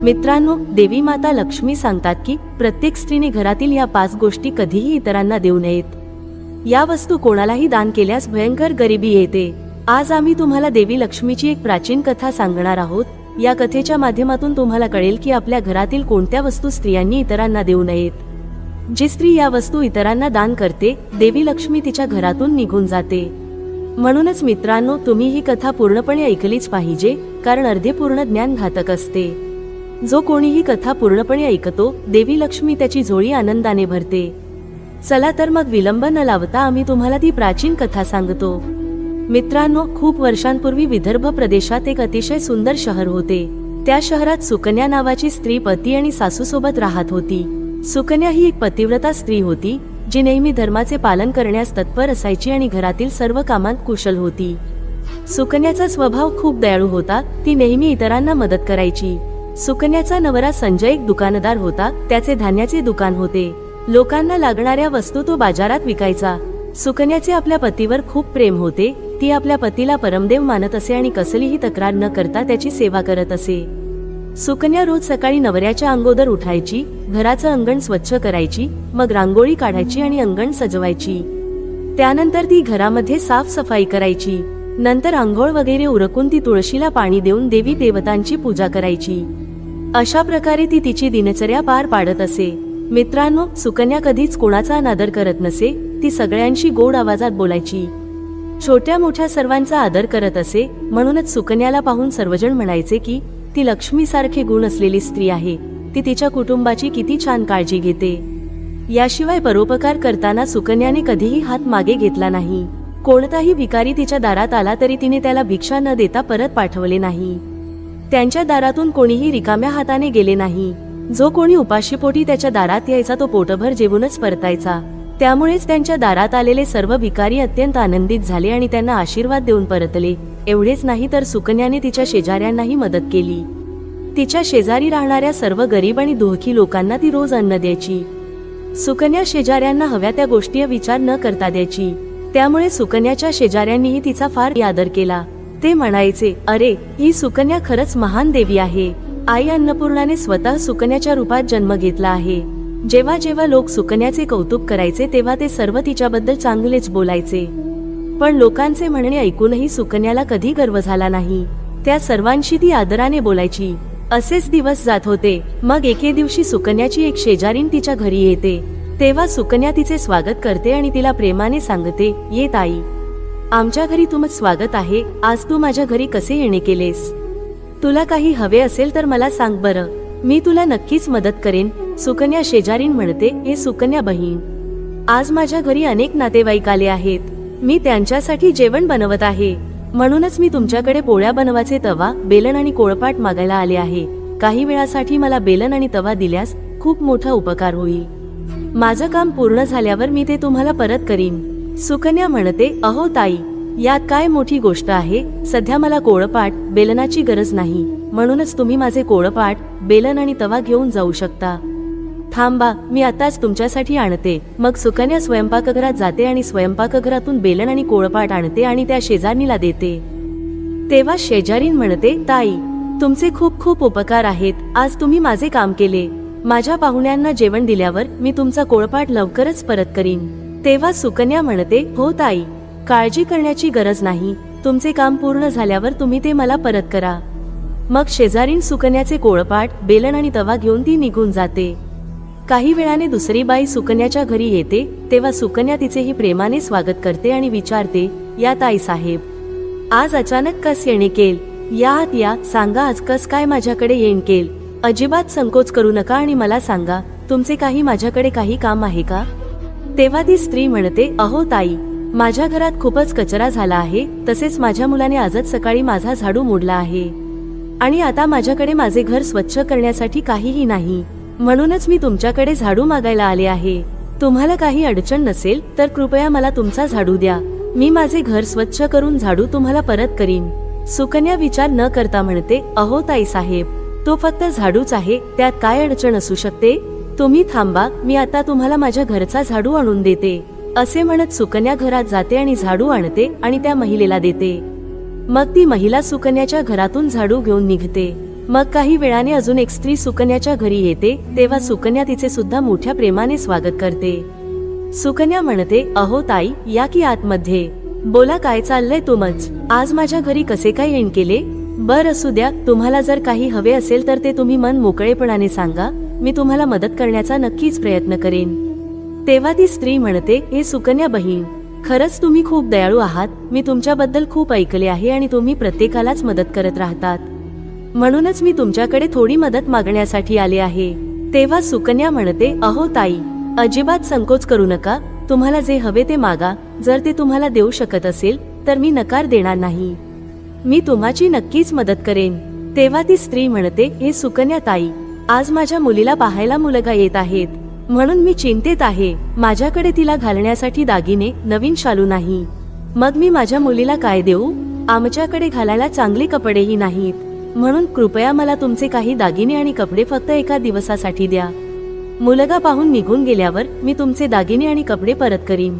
मित्रांनो, देवी माता लक्ष्मी सांगतात की प्रत्येक स्त्रीने घरातील या 5 गोष्टी कधीही इतरांना देऊ नयेत। या वस्तू कोणालाही दान केल्यास भयंकर गरिबी येते। आज आम्ही तुम्हाला देवी लक्ष्मीची एक प्राचीन कथा सांगणार आहोत। या कथेच्या माध्यमातून तुम्हाला कळेल की आपल्या घरातील कोणत्या वस्तू स्त्रियांनी इतरांना देऊ नयेत। जी स्त्री या वस्तू इतरांना दान करते, देवी लक्ष्मी तिच्या घरातून निघून जाते। म्हणूनच मित्रांनो, तुम्ही ही कथा पूर्णपणे ऐकलीच पाहिजे, कारण अर्धे पूर्ण ज्ञान घातक असते। जो कोणी ही कथा पूर्णपणे ऐकतो, देवी लक्ष्मी त्याची झोळी आनंदाने भरते। चला तर मग विलंब न लावता आम्ही तुम्हाला ती प्राचीन कथा सांगतो। मित्रांनो, खूप वर्षांपूर्वी विदर्भ प्रदेशात एक अतिशय सुंदर शहर होते। त्या शहरात सुकन्या नावाची स्त्री पती आणि सासूसोबत राहत होती। सुकन्या ही एक पतिव्रता स्त्री होती, जी नेहमी धर्माचे पालन करण्यास तत्पर असायची आणि घरातील सर्व कामात कुशल होती। सुकन्याचा स्वभाव खूप दयाळू होता। ती नेहमी इतरांना मदत करायची। सुकन्याचा नवरा संजय एक दुकानदार होता। त्याचे धान्याचे दुकान होते। लोकांना लागणाऱ्या वस्तू तो बाजारात विकायचा। सुकन्याचे आपल्या पतीवर खूप प्रेम होते। ती आपल्या पतीला परमदेव मानत असे आणि कसलीही तक्रार न करता त्याची सेवा करत असे। सुकन्या रोज सकाळी नवऱ्याच्या अंगोदर उठायची, घराचं अंगण स्वच्छ करायची, मग रांगोळी काढायची आणि अंगण सजवायची। त्यानंतर ती घरामध्ये साफसफाई करायची। नंतर आंघोळ वगैरे उरकून ती तुळशीला पाणी देऊन देवी देवतांची पूजा करायची। अशा प्रकारे ती तिची दिनचर्या पार पाडत असे। मित्रांनो, सुकन्या कधीच कोणाचा अनादर करत नसे। ती सगळ्यांशी गोड आवाजात बोलायची, छोट्या मोठ्या सर्वांचा आदर करत असे। म्हणूनच सुकन्याला पाहून सर्वजण म्हणायचे की ती लक्ष्मीसारखे गुण असलेली स्त्री आहे। ती तिच्या कुटुंबाची किती छान काळजी घेते। याशिवाय परोपकार करताना सुकन्याने कधीही हात मागे घेतला नाही। कोणताही भिकारी तिच्या दारात आला तरी तिने त्याला भिक्षा न देता परत पाठवले नाही। त्यांच्या दारातून कोणीही रिकाम्या हाताने गेले नाही। जो कोणी उपाशीपोटी त्याच्या दारात यायचा तो पोटभर जेवूनच परतायचा। त्यामुळेच त्यांच्या दारात आलेले सर्व भिकारी अत्यंत आनंदित झाले आणि त्यांना आशीर्वाद देऊन परतले। एवढेच नाही तर सुकन्याने तिच्या शेजाऱ्यांनाही मदत केली। तिच्या शेजारी राहणाऱ्या सर्व गरीब आणि दुःखी लोकांना ती रोज अन्न द्यायची। सुकन्या शेजाऱ्यांना हव्या त्या गोष्टी विचार न करता द्यायची। त्यामुळे सुकन्याच्या शेजाऱ्यांनीही तिचा फार आदर केला। ते म्हणायचे, अरे, ही सुकन्या खरंच महान देवी आहे। आई अन्नपूर्णाने स्वतः सुकन्याच्या रूपात जन्म घेतला आहे। जेव्हा जेव्हा लोक सुकन्याचे कौतुक करायचे तेव्हा ते सर्व तिच्याबद्दल चांगलेच बोलायचे। पण लोकांचे म्हणणे ऐकूनही सुकन्याला कधी गर्व झाला नाही। त्या सर्वांशी ती आदराने बोलायची। असेच दिवस जात होते। मग एके दिवशी सुकन्याची एक शेजारीण तिच्या घरी येते। तेव्हा सुकन्या तिचे स्वागत करते आणि तिला प्रेमाने सांगते, ये ताई, आमच्या घरी तुमचं स्वागत आहे। आज तू माझ्या घरी कसे येणे केलेस? तुला काही हवे असेल तर मला सांग बरं, मी तुला नक्कीच मदत करेन। सुकन्या शेजारीण म्हणते, हे सुकन्या बहीण, आज माझ्या घरी अनेक नातेवाईक आले आहेत। मी त्यांच्यासाठी जेवण बनवत आहे। म्हणूनच मी तुमच्याकडे पोळ्या बनवायचे तवा, बेलन आणि कोळपाट मागायला आले आहे। काही वेळासाठी मला बेलन आणि तवा दिल्यास खूप मोठा उपकार होईल। माझं काम पूर्ण झाल्यावर मी ते तुम्हाला परत करीन। सुकन्या म्हणते, अहो ताई, यात काय मोठी गोष्ट आहे? सध्या मला कोळपाट बेलनाची गरज नाही। म्हणूनच तुम्ही माझे कोळपाट बेलन आणि तवा घेऊन जाऊ शकता। थांबा, मी आताच तुमच्यासाठी आणते। मग सुकन्या स्वयंपाकघरात जाते आणि स्वयंपाकघरातून बेलन आणि कोळपाट आणते आणि त्या शेजारणीला देते। तेव्हा शेजारीण म्हणते, ताई, तुमचे खूप खूप उपकार आहेत। आज तुम्ही माझे काम केले। माझ्या पाहुण्यांना जेवण दिल्यावर मी तुमचा कोळपाट लवकरच परत करीन। तेव्हा सुकन्या म्हणते, हो ताई, काळजी करण्याची गरज नाही। तुमचे काम पूर्ण झाल्यावर तुम्ही ते मला परत करा। मग शेजारीण सुकन्याचे कोळपाट बेलन आणि तवा घेऊन ती निघून जाते। काही वेळाने दुसरी बाई सुकन्याच्या घरी येते। तेव्हा सुकन्या तिचेही प्रेमाने स्वागत करते आणि विचारते, या ताई साहेब, आज अचानक कस येणे केल? या सांगा, आज कस काय माझ्याकडे येण केल? अजिबात संकोच करू नका आणि मला सांगा, तुमचे काही माझ्याकडे काही काम आहे का? तेव्हा ती स्त्री म्हणते, अहो ताई, माझ्या घरात खूपच कचरा झाला आहे। तसेच माझ्या मुलाने आजच सकाळी माझा झाडू मोडला आहे आणि आता माझ्याकडे माझे घर स्वच्छ करण्यासाठी काहीही नाही। म्हणूनच मी तुमच्याकडे झाडू मागायला आले आहे। तुम्हाला काही अडचण नसेल तर कृपया मला तुमचा झाडू द्या। मी माझे घर स्वच्छ करून झाडू तुम्हाला परत करीन। सुकन्या विचार न करता म्हणते, अहो ताई साहेब, तो फक्त झाडूच आहे, त्यात काय अडचण असू शकते? तुम्ही थांबा, मी आता तुम्हाला माझ्या घरचा झाडू आणून देते। असे म्हणत सुकन्या घरात जाते आणि झाडू आणते आणि त्या महिलेला देते। मग ती महिला सुकन्याच्या घरातून झाडू घेऊन निघते। मग काही वेळाने अजून एक स्त्री सुकन्याच्या घरी येते, तेव्हा सुकन्या तिचे सुद्धा मोठ्या प्रेमाने स्वागत करते. सुकन्या म्हणते, अहो ताई, या की आतमध्ये. बोला, काय चाललंय तुमच? आज माझ्या घरी कसे काय येण केले? बर असू द्या, तुम्हाला जर काही हवे असेल तर ते तुम्ही मन मोकळेपणाने सांगा, मी तुम्हाला मदत करण्याचा नक्कीच प्रयत्न करेन. तेव्हा ती स्त्री म्हणते, हे सुकन्या बहीण, खरंच तुम्ही खूप दयाळू आहात. मी तुमच्याबद्दल खूप ऐकले आहे आणि तुम्ही प्रत्येकालाच मदत करत राहतात, म्हणूनच मी तुमच्याकडे थोडी मदत मागण्यासाठी आले आहे. तेव्हा सुकन्या म्हणते, अहो ताई, अजिबात संकोच करू नका. तुम्हाला जे हवे ते मागा. जर ते तुम्हाला देऊ शकत असेल तर मी नकार देणार नाही. मी तुम्हाची नक्कीच मदत करेन. तेव्हा ती स्त्री म्हणते, हे सुकन्या ताई, आज माझ्या मुलीला पाहायला मुलगा येत आहेत, म्हणून मी चिंतेत आहे. माझ्याकडे तिला घालण्यासाठी दागिने, नवीन शालू नाही. मग मी माझ्या मुलीला काय देऊ? आमच्याकडे घालायला चांगले कपडेही नाहीत, म्हणून कृपया मला तुमचे काही दागिने आणि कपडे फक्त एका दिवसासाठी द्या. मुलगा पाहून निघून गेल्यावर मी तुमचे दागिने आणि कपडे परत करीन.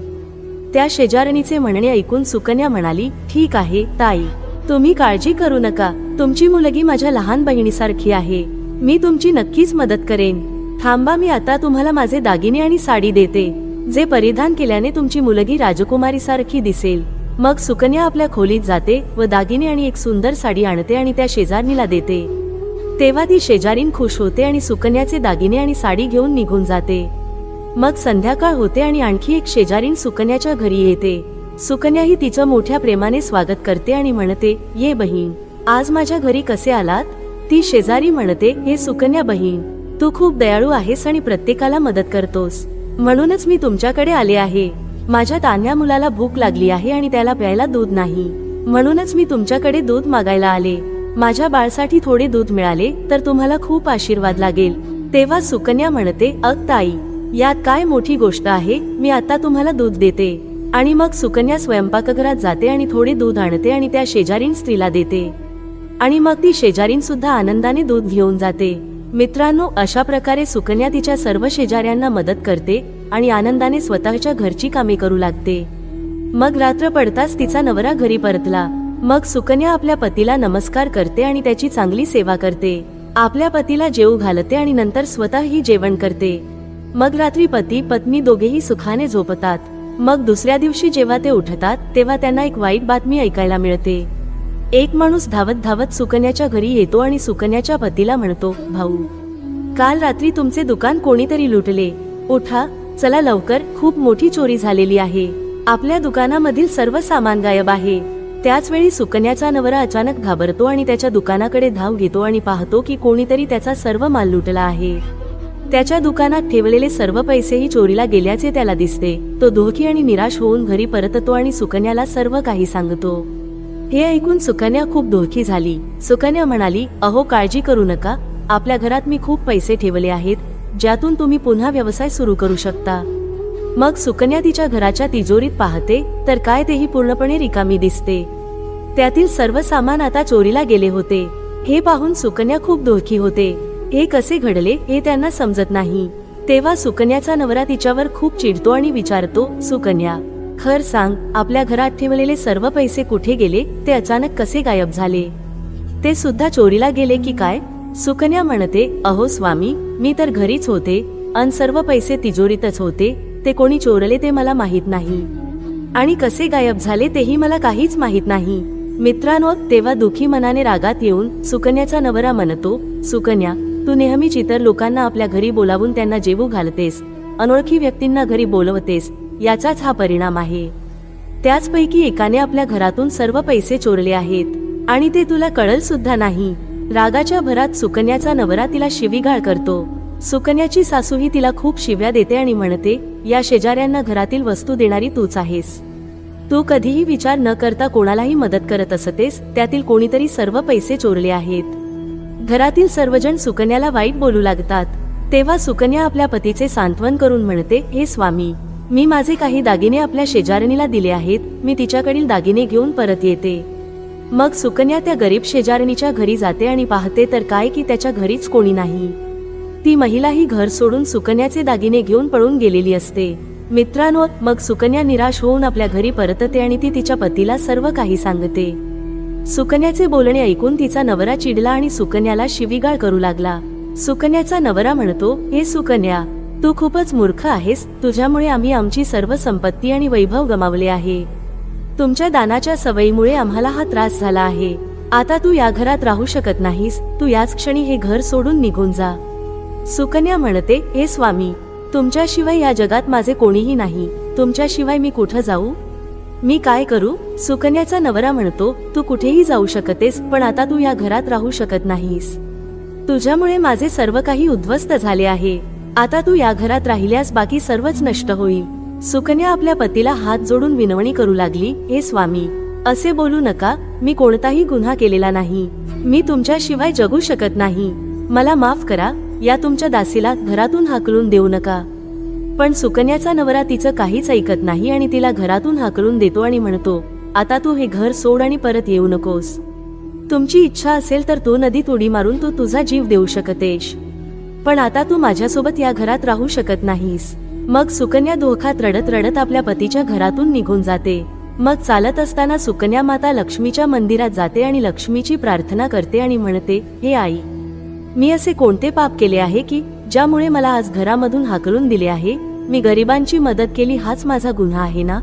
त्या शेजारणीचे म्हणणे ऐकून सुकन्या म्हणाली, ठीक आहे ताई, तुम्ही काळजी करू नका. तुमची मुलगी माझ्या लहान बहिणीसारखी आहे. मी तुमची नक्कीच मदत करेन. थांबा, मी आता तुम्हाला माझे दागिने आणि साडी देते, जे परिधान केल्याने तुमची मुलगी राजकुमारी सारखी दिसेल. मग सुकन्या आपल्या खोलीत जाते व दागिने आणि एक सुंदर साडी आणते आणि त्या शेजारणीला देते. तेव्हा ती शेजारीण खुश होते आणि सुकन्याचे दागिने आणि साडी घेऊन निघून जाते. मग संध्याकाळ होते आणि आणखी एक शेजारीण सुकन्याच्या घरी येते. सुकन्या ही तिचं मोठ्या प्रेमाने स्वागत करते आणि म्हणते, ये बहीण, आज माझ्या घरी कसे आलात? ती शेजारी म्हणते, हे सुकन्या बहीण, तू खूप दयाळू आहेस आणि प्रत्येकाला मदत करतोस, म्हणूनच मी तुमच्याकडे आले आहे. माझ्या तान्ह्या मुलाला भूक लागली आहे आणि त्याला प्यायला दूध नाही, म्हणूनच मी तुमच्याकडे दूध मागायला आले. माझ्या बाळासाठी थोडे दूध मिळाले तर तुम्हाला खूप आशीर्वाद लागेल. तेव्हा सुकन्या म्हणते, अग ताई, यात काय मोठी गोष्ट आहे, मी आता तुम्हाला दूध देते. आणि मग सुकन्या स्वयंपाकघरात जाते आणि थोडे दूध आणते आणि त्या शेजारीण स्त्रीला देते. आणि मग ती शेजारीण सुद्धा आनंदाने दूध घेऊन जाते. मित्रांनो, अशा प्रकारे सुकन्या तिच्या सर्व शेजाऱ्यांना मदत करते आणि आनंदाने स्वतःच्या घरची कामे करू लागते. मग रात्र पडताच तिचा नवरा घरी परतला. मग सुकन्या आपल्या पतीला नमस्कार करते आणि त्याची चांगली सेवा करते. आपल्या पतीला जेवू घालते आणि नंतर स्वतःही जेवण करते. मग रात्री पती पत्नी दोघेही सुखाने झोपतात. मग दुसऱ्या दिवशी जेव्हा ते उठतात तेव्हा त्यांना एक वाईट बातमी ऐकायला मिळते. एक माणूस धावत धावत सुकन्याच्या घरी येतो आणि सुकन्याच्या पतीला म्हणतो, भाऊ, काल रात्री तुमचे दुकान कोणीतरी लुटले. उठा, चला लवकर, खूप मोठी चोरी झालेली आहे. आपल्या दुकानामधील सर्व सामान गायब आहे. त्याच वेळी सुकन्याचा नवरा अचानक घाबरतो आणि त्याच्या दुकानाकडे धाव घेतो आणि पाहतो की कोणीतरी त्याचा सर्व माल लुटला आहे. त्याच्या दुकानात ठेवलेले सर्व पैसेही चोरीला गेल्याचे त्याला दिसते. तो दुःखी आणि निराश होऊन घरी परततो आणि सुकन्याला सर्व काही सांगतो. हे ऐकून सुकन्या खूप दुःखी झाली. सुकन्या म्हणाली, अहो, काळजी करू नका. आपल्या घरात मी खूप पैसे ठेवले आहेत, ज्यातून तुम्ही पुन्हा व्यवसाय सुरू करू शकता. मग सुकन्या तिच्या घराच्या तिजोरीत पाहते तर काय तेही पूर्णपणे रिकामी दिसते. त्यातील सर्व सामान आता चोरीला गेले होते. हे पाहून सुकन्या खूप दुःखी होते. हे कसे घडले हे त्यांना समजत नाही. तेव्हा सुकन्याचा नवरा तिच्यावर खूप चिडतो आणि विचारतो, सुकन्या, खर सांग, आपल्या घरात ठेवलेले सर्व पैसे कुठे गेले? ते अचानक कसे गायब झाले? ते सुद्धा चोरीला गेले की काय? सुकन्या म्हणते, अहो स्वामी, मी तर घरीच होते आणि सर्व पैसे तिजोरीतच होते. ते कोणी चोरले ते मला माहित नाही आणि कसे गायब झाले तेही मला काहीच माहित नाही. मित्रांनो, तेव्हा दुखी मनाने रागात येऊन सुकन्याचा नवरा म्हणतो, सुकन्या, तू नेहमीच इतर लोकांना आपल्या घरी बोलावून त्यांना जेवू घालतेस, अनोळखी व्यक्तींना घरी बोलवतेस, याचाच हा परिणाम आहे. त्याचपैकी एकाने आपल्या घरातून सर्व पैसे चोरले आहेत आणि ते तुला कळल सुद्धा नाही. रागाच्या भरात सुकन्याचा नवरा तिला शिवीगाळ करतो. सुकन्याची सासूही तिला खूप शिव्या देते आणि म्हणते, या शेजाऱ्यांना घरातील वस्तू देणारी तूच आहेस. तू कधीही विचार न करता कोणालाही मदत करत असतेस. त्यातील कोणीतरी सर्व पैसे चोरले आहेत. घरातील सर्वजण सुकन्याला वाईट बोलू लागतात. तेव्हा सुकन्या आपल्या पतीचे सांत्वन करून म्हणते, हे स्वामी, मी माझे काही दागिने आपल्या शेजारणीला दिले आहेत. मी तिच्याकडील दागिने घेऊन परत येते. मग सुकन्या त्या गरीब शेजारणीच्या घरी जाते आणि पाहते तर काय की त्याच्या घरीच कोणी नाही. ती महिलाही घर सोडून सुकन्याचे दागिने घेऊन पळून गेलेली असते. मित्रांनो, मग सुकन्या निराश होऊन आपल्या घरी परतते आणि ती तिच्या पतीला सर्व काही सांगते. सुकन्याचे बोलणे ऐकून तिचा नवरा चिडला आणि सुकन्याला शिवीगाळ करू लागला. सुकन्याचा नवरा म्हणतो, हे सुकन्या, तू खूपच मूर्ख आहेस. तुझ्यामुळे आम्ही आमची सर्व संपत्ती आणि वैभव गमावले आहे. तुमच्या दानाच्या सवयीमुळे आम्हाला हा त्रास झाला आहे. आता तू या घरात राहू शकत नाहीस. तू याच क्षणी हे घर सोडून निघून जा. सुकन्या म्हणते, हे स्वामी, तुमच्याशिवाय या जगात माझे कोणीही नाही. तुमच्याशिवाय मी कुठं जाऊ? मी काय करू? सुकन्याचा नवरा म्हणतो, तू कुठेही जाऊ शकतेस, पण आता तू या घरात राहू शकत नाहीस. तुझ्यामुळे माझे सर्व काही उद्ध्वस्त झाले आहे. आता तू या घरात राहिल्यास बाकी सर्वच नष्ट होईल. सुकन्या आपल्या पतीला हात जोडून विनवणी करू लागली, हे स्वामी, असे बोलू नका. मी कोणताही गुन्हा केलेला नाही. मी तुमच्याशिवाय जगू शकत नाही. मला माफ करा. या तुमच्या दासीला घरातून हाकलून देऊ नका. पण सुकन्याचा नवरा तिचं काहीच ऐकत नाही आणि तिला घरातून हाकलून देतो आणि म्हणतो, आता तू हे घर सोड आणि परत येऊ नकोस. तुमची इच्छा असेल तर तू नदीत उडी मारून तू तुझा जीव देऊ शकतेस, पण आता तू माझ्यासोबत या घरात राहू शकत नाहीस. मग सुकन्या दुःखात रडत रडत आपल्या पतीच्या घरातून निघून जाते. मग चालत असताना सुकन्या माता लक्ष्मीच्या मंदिरात जाते आणि लक्ष्मीची प्रार्थना करते आणि म्हणते, हे आई, मी असे कोणते पाप केले आहे की ज्यामुळे मला आज घरामधून हाकलून दिले आहे? मी गरिबांची मदत केली हाच माझा गुन्हा आहे ना?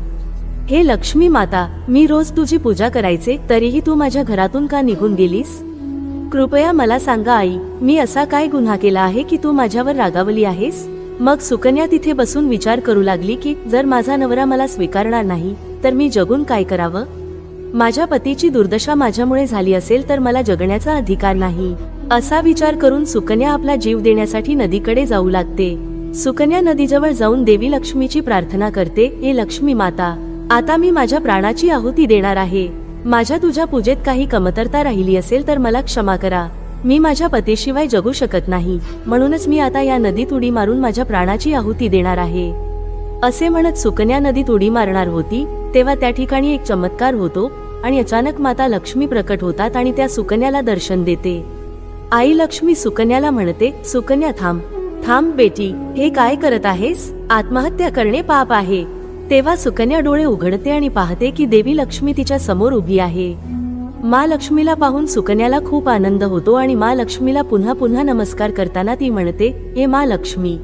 हे लक्ष्मी माता, मी रोज तुझी पूजा करायचे, तरीही तू माझ्या घरातून का निघून गेलीस? कृपया मला सांगा आई, मी असा काय गुन्हा केला आहे की तू माझ्यावर रागावली आहेस? मग सुकन्या तिथे बसून विचार करू लागली की जर माझा नवरा मला स्वीकारणार नाही तर मी जगून काय करावं? माझ्या पतीची दुर्दशा माझ्यामुळे झाली असेल तर मला जगण्याचा अधिकार नाही. असा विचार करून सुकन्या आपला जीव देण्यासाठी नदीकडे जाऊ लागते. सुकन्या नदीजवळ जाऊन देवी लक्ष्मीची प्रार्थना करते, हे लक्ष्मी माता, आता मी माझ्या प्राणाची आहुती देणार आहे. माझ्या तुझ्या पूजेत काही कमतरता राहिली असेल तर मला क्षमा करा. मी माझ्या पतीशिवाय जगू शकत नाही, म्हणूनच मी आता या नदीत उडी मारून माझ्या प्राणाची आहुती देणार आहे. असे म्हणत सुकन्या नदीत उडी मारणार होती तेव्हा त्या ठिकाणी एक चमत्कार होतो आणि अचानक माता लक्ष्मी प्रकट होतात आणि त्या सुकन्याला दर्शन देते. आई लक्ष्मी सुकन्याला म्हणते, सुकन्या थांब थांब बेटी, हे काय करत आहेस? आत्महत्या करणे पाप आहे. तेव्हा सुकन्या डोळे उघडते आणि पाहते की देवी लक्ष्मी तिच्या समोर उभी आहे. मा लक्ष्मीला पाहून सुकन्याला खूप आनंद होतो आणि मा लक्ष्मीला पुन्हा पुन्हा नमस्कार करताना ती म्हणते, हे मा लक्ष्मी,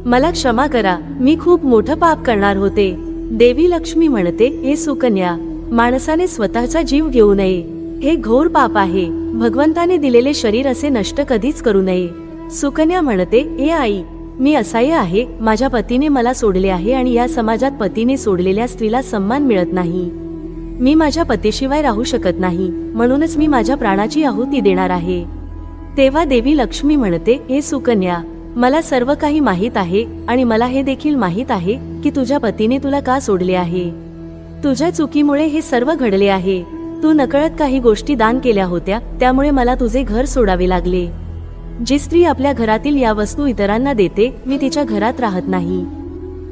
मला क्षमा करा, मी खूप मोठं पाप करणार होते. देवी लक्ष्मी म्हणते, हे सुकन्या, माणसाने स्वतःचा जीव घेऊ नये. हे घोर पाप आहे. भगवंताने दिलेले शरीर असे नष्ट कधीच करू नये. सुकन्या म्हणते, हे आई, मी असहाय्य आहे. माझ्या पतीने मला सोडले आहे आणि या समाजात पतीने सोडलेल्या स्त्रीला सन्मान मिळत नाही. मी माझ्या पतीशिवाय राहू शकत नाही, म्हणूनच मी माझ्या प्राणाची आहुती देणार आहे. तेव्हा देवी लक्ष्मी म्हणते, हे सुकन्या, मला सर्व काही माहीत आहे आणि मला हे देखील माहीत आहे की तुझ्या पतीने तुला का सोडले आहे. तुझ्या चुकीमुळे हे सर्व घडले आहे. तू नकळत काही गोष्टी दान केल्या होत्या, त्यामुळे मला तुझे घर सोडावे लागले. जी स्त्री आपल्या घरातील या वस्तू इतरांना देते, मी तिच्या घरात राहत नाही.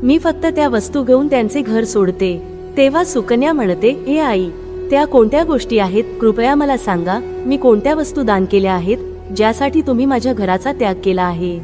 मी फक्त त्या वस्तू घेऊन त्यांचे घर सोडते. तेव्हा सुकन्या म्हणते, हे आई, त्या कोणत्या गोष्टी आहेत? कृपया मला सांगा. मी कोणत्या वस्तू दान केल्या आहेत ज्यासाठी तुम्ही माझ्या घराचा त्याग केला आहे?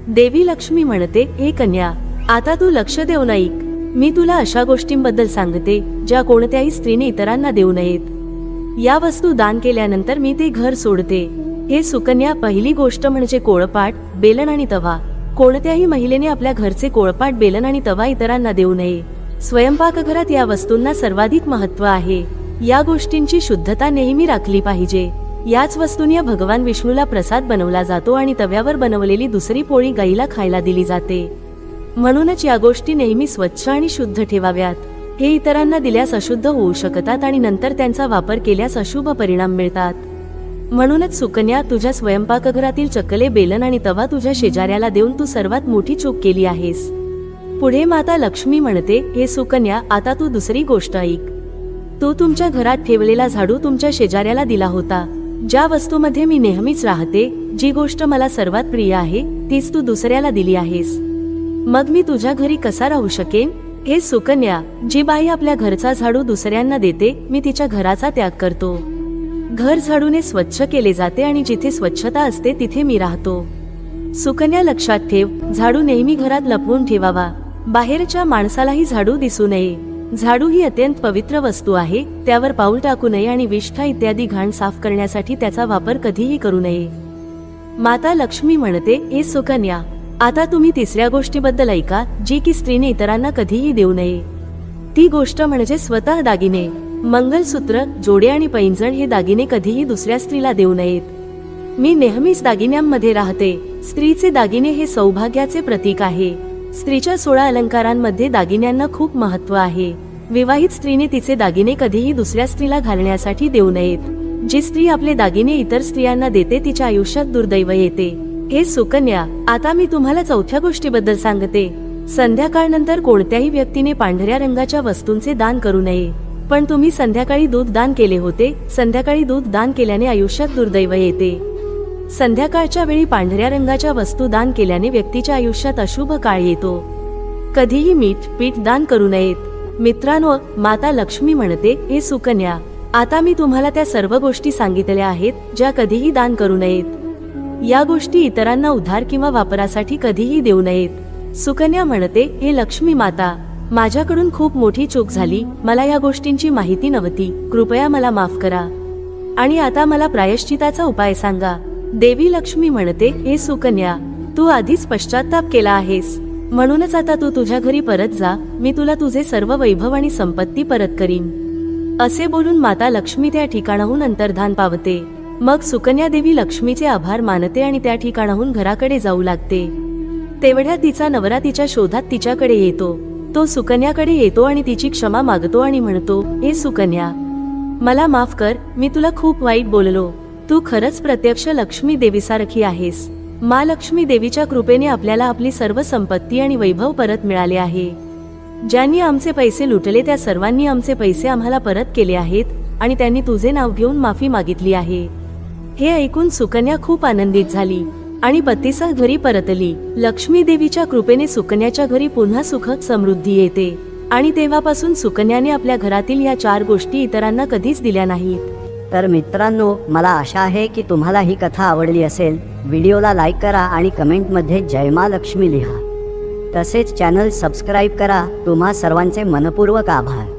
देवी लक्ष्मी म्हणते, हे कन्या, आता तू लक्ष देऊन ऐक. मी तुला अशा गोष्टींबद्दल सांगते ज्या कोणत्याही स्त्रीने इतरांना देऊ नयेत. या वस्तू दान केल्यानंतर मी ते घर सोडते. हे सुकन्या, पहिली गोष्ट म्हणजे कोळपाट, बेलन आणि तवा. कोणत्याही महिलेने आपल्या घरचे कोळपाट, बेलन आणि तवा इतरांना देऊ नये. स्वयंपाकघरात या वस्तूंना सर्वाधिक महत्त्व आहे. या गोष्टींची शुद्धता नेहमी राखली पाहिजे. याच वस्तूंनी भगवान विष्णूला प्रसाद बनवला जातो आणि तव्यावर बनवलेली दुसरी पोळी गाईला खायला दिली जाते. म्हणूनच या गोष्टी नेहमी स्वच्छ आणि शुद्ध ठेवाव्यात. हे इतरांना दिल्यास अशुद्ध होऊ शकतात आणि नंतर त्यांचा वापर केल्यास अशुभ परिणाम मिळतात. म्हणूनच सुकन्या, तुझ्या स्वयंपाकघरातील चकले, बेलन आणि तवा तुझ्या शेजाऱ्याला देऊन तू सर्वात मोठी चूक केली आहेस. पुढे माता लक्ष्मी म्हणते, हे सुकन्या, आता तू दुसरी गोष्ट ऐक. तू तुमच्या घरात ठेवलेला झाडू तुमच्या शेजाऱ्याला दिला होता. ज्या वस्तूमध्ये मी नेहमीच राहते, जी गोष्ट मला सर्वात प्रिय आहे, तीच तू दुसऱ्याला दिली आहेस. मग मी तुझ्या घरी कसा राहू शकेन? हे सुकन्या, जी बाई आपल्या घरचा झाडू दुसऱ्यांना देते, मी तिच्या घराचा त्याग करतो. घर झाडूने स्वच्छ केले जाते आणि जिथे स्वच्छता असते तिथे मी राहतो. सुकन्या, लक्षात ठेव, झाडू नेहमी घरात लपवून ठेवावा. बाहेरच्या माणसालाही झाडू दिसू नये. झाडू ही अत्यंत पवित्र वस्तू आहे, त्यावर पाऊल टाकू नये आणि विष्ठा इत्यादी घाण साफ करण्यासाठी त्याचा वापर कधीही करू नये. माता लक्ष्मी म्हणते, ए सुकन्या, आता तुम्ही तिसऱ्या गोष्टीबद्दल ऐका, जी की स्त्रीने इतरांना कधीही देऊ नये. ती गोष्ट म्हणजे स्वतः दागिने. मंगलसूत्र, जोडे आणि पैंजण हे दागिने कधीही दुसऱ्या स्त्रीला देऊ नयेत. मी नेहमीच दागिन्यांमध्ये राहते. स्त्रीचे दागिने हे सौभाग्याचे प्रतीक आहे. स्त्रीच्या 16 अलंकारांमध्ये दागिन्यांना खूप महत्त्व आहे. विवाहित स्त्रीने तिचे दागिने कधीही दुसऱ्या स्त्रीला घालण्यासाठी देऊ नयेत. जी स्त्री आपले दागिने इतर स्त्रियांना देते तिच्या आयुष्यात दुर्दैव येते. हे सुकन्या, आता मी तुम्हाला चौथ्या गोष्टीबद्दल सांगते. संध्याकाळनंतर कोणत्याही व्यक्तीने पांढऱ्या रंगाच्या वस्तूंचे दान करू नये. पण तुम्ही संध्याकाळी दूध दान केले होते. संध्याकाळी दूध दान केल्याने आयुष्यात दुर्दैव येते. संध्याकाळच्या वेळी पांढऱ्या रंगाच्या वस्तू दान केल्याने व्यक्तीच्या आयुष्यात अशुभ काळ येतो. कधीही मीठ, पीठ दान करू नयेत. मित्रांनो, माता लक्ष्मी म्हणते, हे सुकन्या, आता मी तुम्हाला त्या सर्व गोष्टी सांगितल्या आहेत, ज्या कधीही दान करू नयेत. या गोष्टी इतरांना उधार किंवा वापरासाठी कधीही देऊ नयेत. सुकन्या म्हणते, हे लक्ष्मी माता, माझ्याकडून खूप मोठी चूक झाली. मला या गोष्टींची माहिती नव्हती. कृपया मला माफ करा. आणि आता मला प्रायश्चिताचा उपाय सांगा. देवी लक्ष्मी म्हणते, हे सुकन्या, तू आधीच पश्चाताप केला आहेस. म्हणूनच आता तू तुझ्या घरी परत जा. मी तुला तुझे सर्व वैभव आणि संपत्ती परत करीन. असे बोलून माता लक्ष्मी त्या ठिकाणाहून अंतर्धान पावते. मग सुकन्या देवी लक्ष्मीचे आभार मानते आणि त्या ठिकाणाहून घराकडे जाऊ लागते. तेवढ्या तिचा नवरा तिच्या शोधात तिच्याकडे येतो. तो सुकन्याकडे येतो आणि तिची क्षमा मागतो आणि म्हणतो, हे सुकन्या, मला माफ कर. मी तुला खूप वाईट बोललो. तू खरंच प्रत्यक्ष लक्ष्मी देवीसारखी आहेस. मा लक्ष्मी देवीच्या कृपेने आपल्याला आपली सर्व संपत्ती आणि वैभव परत मिळाले आहे. ज्यांनी आमचे पैसे लुटले त्या सर्वांनी आमचे पैसे आम्हाला परत केले आहेत आणि त्यांनी तुझे नाव घेऊन माफी मागितली आहे. हे ऐकून सुकन्या खूप आनंदित झाली आणि पतीसह घरी परतली. लक्ष्मी देवीच्या कृपेने सुकन्याच्या घरी पुन्हा सुख समृद्धी येते आणि तेव्हापासून सुकन्याने आपल्या घरातील या 4 गोष्टी इतरांना कधीच दिल्या नाहीत. तर मित्रांनो, मला आशा आहे की तुम्हाला ही कथा आवडली असेल. व्हिडिओला लाईक करा आणि कमेंटमध्ये जय मा लक्ष्मी लिहा. तसेच चॅनल सबस्क्राईब करा. तुम्हा सर्वांचे मनपूर्वक आभार.